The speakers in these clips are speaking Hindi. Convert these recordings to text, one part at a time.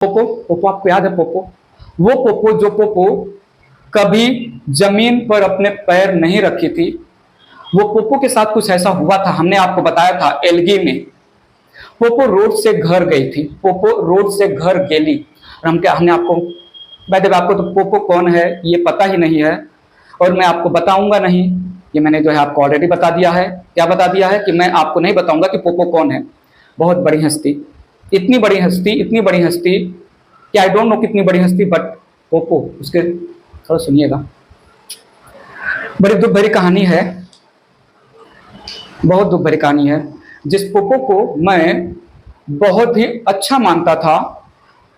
पोपो पोपो आपको याद है पोपो? वो पोपो जो पोपो कभी जमीन पर अपने पैर नहीं रखी थी, वो पोपो के साथ कुछ ऐसा हुआ था, हमने आपको बताया था एलगी में। पोपो रोड से घर गई थी, पोपो रोड से घर गेली। और हमने आपको आपको तो पोपो कौन है ये पता ही नहीं है, और मैं आपको बताऊंगा नहीं, ये मैंने जो है आपको ऑलरेडी बता दिया है। क्या बता दिया है कि मैं आपको नहीं बताऊंगा कि पोपो कौन है। बहुत बड़ी हस्ती, इतनी बड़ी हस्ती कि आई डोंट नो कितनी बड़ी हस्ती, बट पोपो उसके थोड़ा सुनिएगा, बड़ी दुख भरी कहानी है, बहुत दुख भरी कहानी है। जिस पोपो को मैं बहुत ही अच्छा मानता था,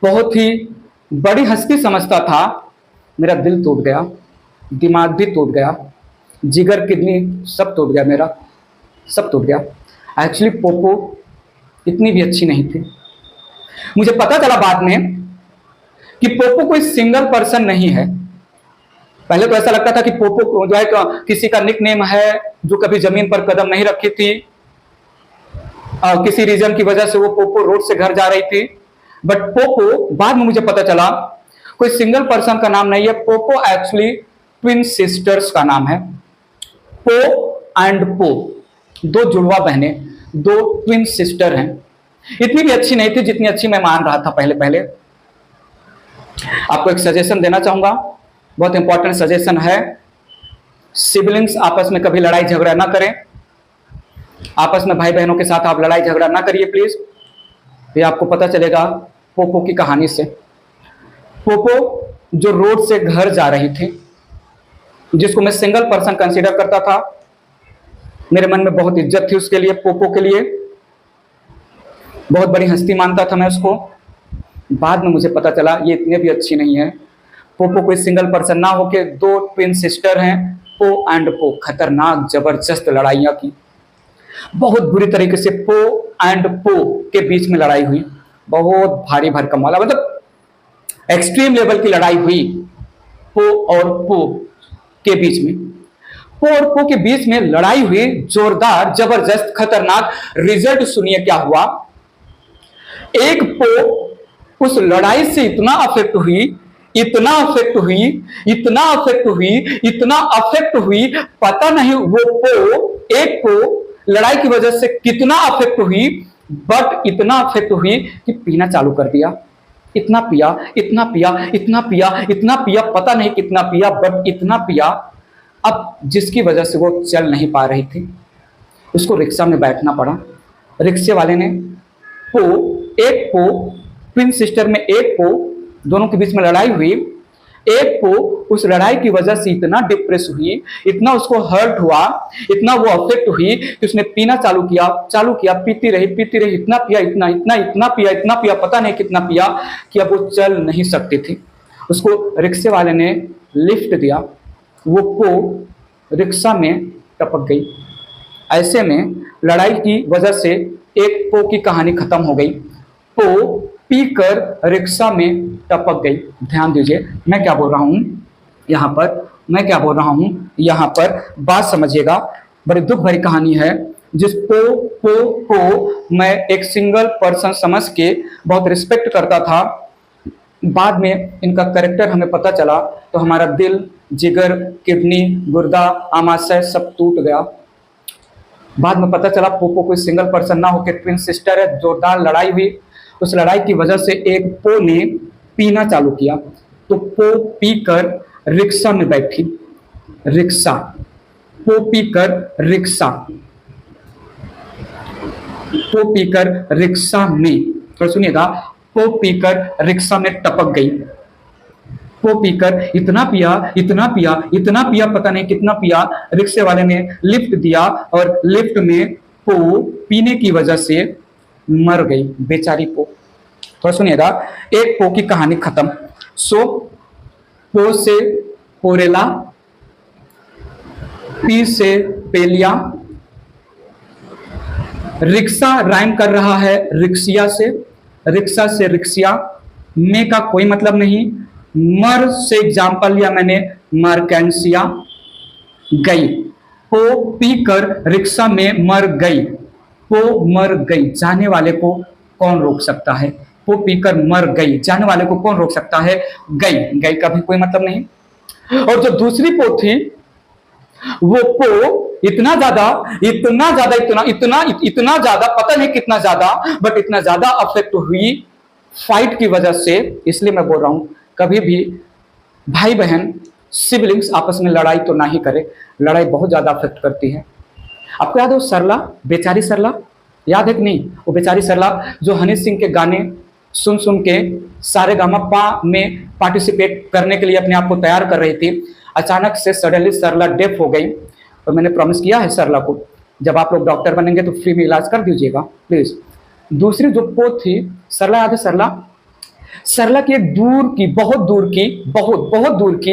बहुत ही बड़ी हस्ती समझता था, मेरा दिल टूट गया, दिमाग भी टूट गया, जिगर किडनी सब टूट गया, मेरा सब टूट गया। एक्चुअली पोपो इतनी भी अच्छी नहीं थी। मुझे पता चला बाद में कि पोपो कोई सिंगल पर्सन नहीं है। पहले तो ऐसा लगता था कि पोपो जो है किसी का निक नेम है जो कभी जमीन पर कदम नहीं रखी थी, किसी रीजन की वजह से वो पोपो रोड से घर जा रही थी। बट पोपो, बाद में मुझे पता चला, कोई सिंगल पर्सन का नाम नहीं है। पोपो एक्चुअली ट्विन सिस्टर्स का नाम है। पो एंड पो, दो जुड़वा बहनें, दो ट्विन सिस्टर हैं। इतनी भी अच्छी नहीं थी जितनी अच्छी मैं मान रहा था पहले पहले। आपको एक सजेशन देना चाहूंगा, बहुत इंपॉर्टेंट सजेशन है। सिबलिंग्स आपस में कभी लड़ाई झगड़ा ना करें, आपस में भाई बहनों के साथ आप लड़ाई झगड़ा ना करिए प्लीज। ये आपको पता चलेगा पोपो की कहानी से। पोपो जो रोड से घर जा रही थी, जिसको मैं सिंगल पर्सन कंसीडर करता था, मेरे मन में बहुत इज्जत थी उसके लिए, पोपो के लिए, बहुत बड़ी हस्ती मानता था मैं उसको। बाद में मुझे पता चला ये इतने भी अच्छी नहीं है। पोपो कोई सिंगल पर्सन ना होके दो ट्विन सिस्टर हैं, पो एंड पो। खतरनाक जबरदस्त लड़ाइयां की, बहुत बुरी तरीके से पो एंड पो के बीच में लड़ाई हुई, बहुत भारी भरकम वाला, मतलब एक्सट्रीम लेवल की लड़ाई हुई पो और पो के बीच में। पो और पो के बीच में लड़ाई हुई, जोरदार जबरदस्त खतरनाक। रिजल्ट सुनिए क्या हुआ। एक पो उस लड़ाई से इतना अफेक्ट हुई, इतना अफेक्ट हुई, इतना अफेक्ट हुई, इतना अफेक्ट हुई, पता नहीं वो पो, एक पो लड़ाई की वजह से कितना अफेक्ट हुई, बट इतना अफेक्ट हुई कि पीना चालू कर दिया। इतना पिया, इतना पिया, इतना पिया, इतना पिया, पता नहीं कितना पिया, बट इतना पिया, अब जिसकी वजह से वो चल नहीं पा रही थी, उसको रिक्शा में बैठना पड़ा। रिक्शे वाले ने एक पो ट्विन सिस्टर में एक पो, दोनों के बीच में लड़ाई हुई। एक पो उस लड़ाई की वजह से इतना डिप्रेस हुई, इतना उसको हर्ट हुआ, इतना वो अफेक्ट हुई कि उसने पीना चालू किया, पीती रही, इतना पिया, इतना पिया, पता नहीं कितना पिया, कि अब वो चल नहीं सकती थी। उसको रिक्शे वाले ने लिफ्ट दिया, वो पो रिक्शा में टपक गई। ऐसे में लड़ाई की वजह से एक पो की कहानी खत्म हो गई। पो पीकर रिक्शा में टपक गई। ध्यान दीजिए मैं क्या बोल रहा हूं यहां पर, बात समझिएगा। बड़ी दुख भरी कहानी है, जिस पो मैं एक सिंगल पर्सन समझ के बहुत रिस्पेक्ट करता था। बाद में इनका कैरेक्टर हमें पता चला तो हमारा दिल, जिगर, किडनी, गुर्दा, आमाशय सब टूट गया। बाद में पता चला पोपो कोई सिंगल पर्सन ना होकर ट्विन सिस्टर है। जोरदार लड़ाई हुई, उस लड़ाई की वजह से एक पो ने पीना चालू किया, तो पो पीकर रिक्शा में बैठी। पो पीकर रिक्शा में, तो सुनिएगा, पो पीकर रिक्शा में टपक गई। पो पीकर इतना पिया, पता नहीं कितना पिया। रिक्शे वाले ने लिफ्ट दिया और लिफ्ट में पो पीने की वजह से मर गई, बेचारी पो। तो सुनिएगा, एक पो की कहानी खत्म। सो पो से पोरेला, पी से पेलिया, रिक्शा राइम कर रहा है रिक्सिया से, रिक्शा से रिक्सिया, में का कोई मतलब नहीं। मर से एग्जाम्पल लिया मैंने, मरकैंसिया, गई। पो पीकर रिक्शा में मर गई, पो मर गई। जाने वाले को कौन रोक सकता है? पो पीकर मर गई, जाने वाले को कौन रोक सकता है? गई, गई का भी कोई मतलब नहीं। और जो दूसरी पो थी, वो पो इतना ज्यादा इतना ज्यादा इतना इतना इतना ज्यादा, पता नहीं कितना ज्यादा, बट इतना ज्यादा अफेक्ट हुई फाइट की वजह से। इसलिए मैं बोल रहा हूं, कभी भी भाई बहन सिबलिंग्स आपस में लड़ाई तो ना ही करे, लड़ाई बहुत ज्यादा अफेक्ट करती है। आपको याद है वो सरला, बेचारी सरला, याद है कि नहीं? वो बेचारी सरला जो हनी सिंह के गाने सुन सुन के सारे गामा पा में पार्टिसिपेट करने के लिए अपने आप को तैयार कर रही थी। अचानक से सडनली सरला डेफ हो गई। और मैंने प्रॉमिस किया है सरला को, जब आप लोग डॉक्टर बनेंगे तो फ्री में इलाज कर दीजिएगा प्लीज। दूसरी जो पो थी सरला, याद है सरला? सरला की एक दूर की, बहुत दूर की, बहुत बहुत दूर की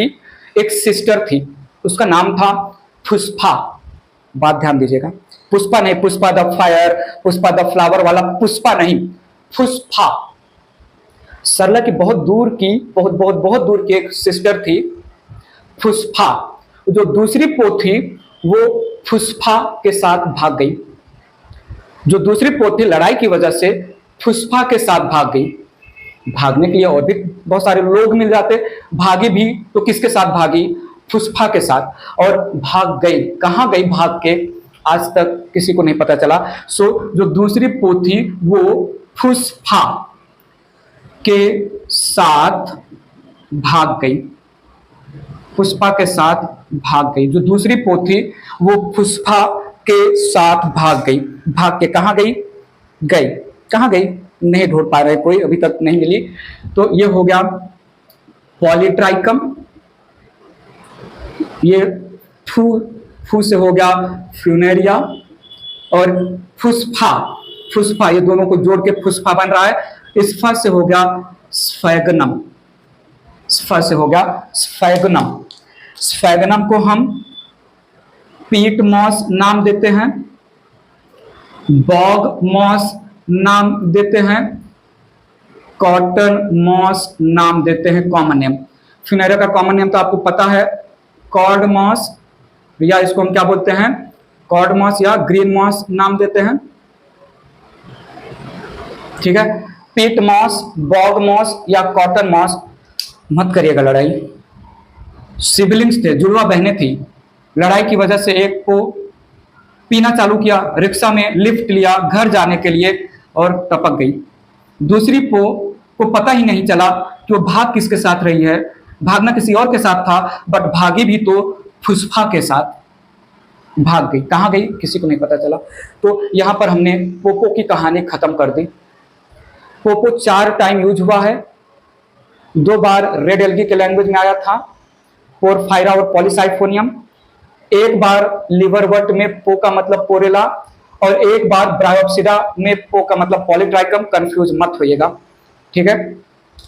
एक सिस्टर थी, उसका नाम था पुष्पा। बात ध्यान दीजिएगा, पुष्पा नहीं, Pushpa the fire, Pushpa the flower वाला पुष्पा नहीं, पुष्पा। सरला की बहुत दूर की, बहुत बहुत बहुत दूर की एक सिस्टर थी पुष्पा। जो दूसरी पो थी वो पुष्पा के साथ भाग गई। जो दूसरी पो थी लड़ाई की वजह से पुष्पा के साथ भाग गई। भागने के लिए और भी बहुत सारे लोग मिल जाते, भागी भी तो किसके साथ भागी? पुष्पा के साथ। और भाग गई, कहां गई भाग के? आज तक किसी को नहीं पता चला। सो जो दूसरी पो थी वो पुष्पा के साथ भाग गई, पुष्पा के साथ भाग गई। जो दूसरी पो थी वो पुष्पा के साथ भाग गई। भाग के कहां गई? गई, कहां गई? नहीं ढूंढ पा रहे, कोई अभी तक नहीं मिली। तो ये हो गया पॉलीट्राइकम, ये फू फू से हो गया फ्यूनेरिया, और फुस्फा, फुस्फा ये दोनों को जोड़ के फुस्फा बन रहा है। इस फा से हो गया स्फैगनम, स्फा से हो गया स्फैगनम। स्फैगनम को हम पीट मॉस नाम देते हैं, बॉग मॉस नाम देते हैं, कॉटन मॉस नाम देते हैं कॉमन नेम। फ्यूनेरिया का कॉमन नेम तो आपको पता है, कॉर्ड मॉस, या इसको हम क्या बोलते हैं? कॉर्ड मॉस या ग्रीन मॉस नाम देते हैं। ठीक है, पीट मॉस, बॉग मॉस या कॉटन मॉस। मत करिएगा लड़ाई। सिबलिंग्स थे, जुड़वा बहनें थी, लड़ाई की वजह से एक को पीना चालू किया, रिक्शा में लिफ्ट लिया घर जाने के लिए और टपक गई। दूसरी को पता ही नहीं चला कि वो भाग किसके साथ रही है, भागना किसी और के साथ था, बट भागी भी तो फुस्फा के साथ भाग गई। कहां गई किसी को नहीं पता चला। तो यहां पर हमने पोपो की कहानी खत्म कर दी। पोपो 4 टाइम यूज हुआ है, 2 बार रेड एल्गी के लैंग्वेज में आया था, पोरफायरा और पॉलीसाइफोनियम। 1 बार लिवरवर्ट में पो का मतलब पोरेला, और 1 बार ब्रायोप्सिडा में पो का मतलब पॉलीट्राइकम। कंफ्यूज मत होइएगा, ठीक है।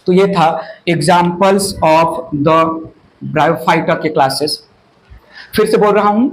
तो ये था एग्जाम्पल्स ऑफ द ब्रायोफाइटा के क्लासेस। फिर से बोल रहा हूं,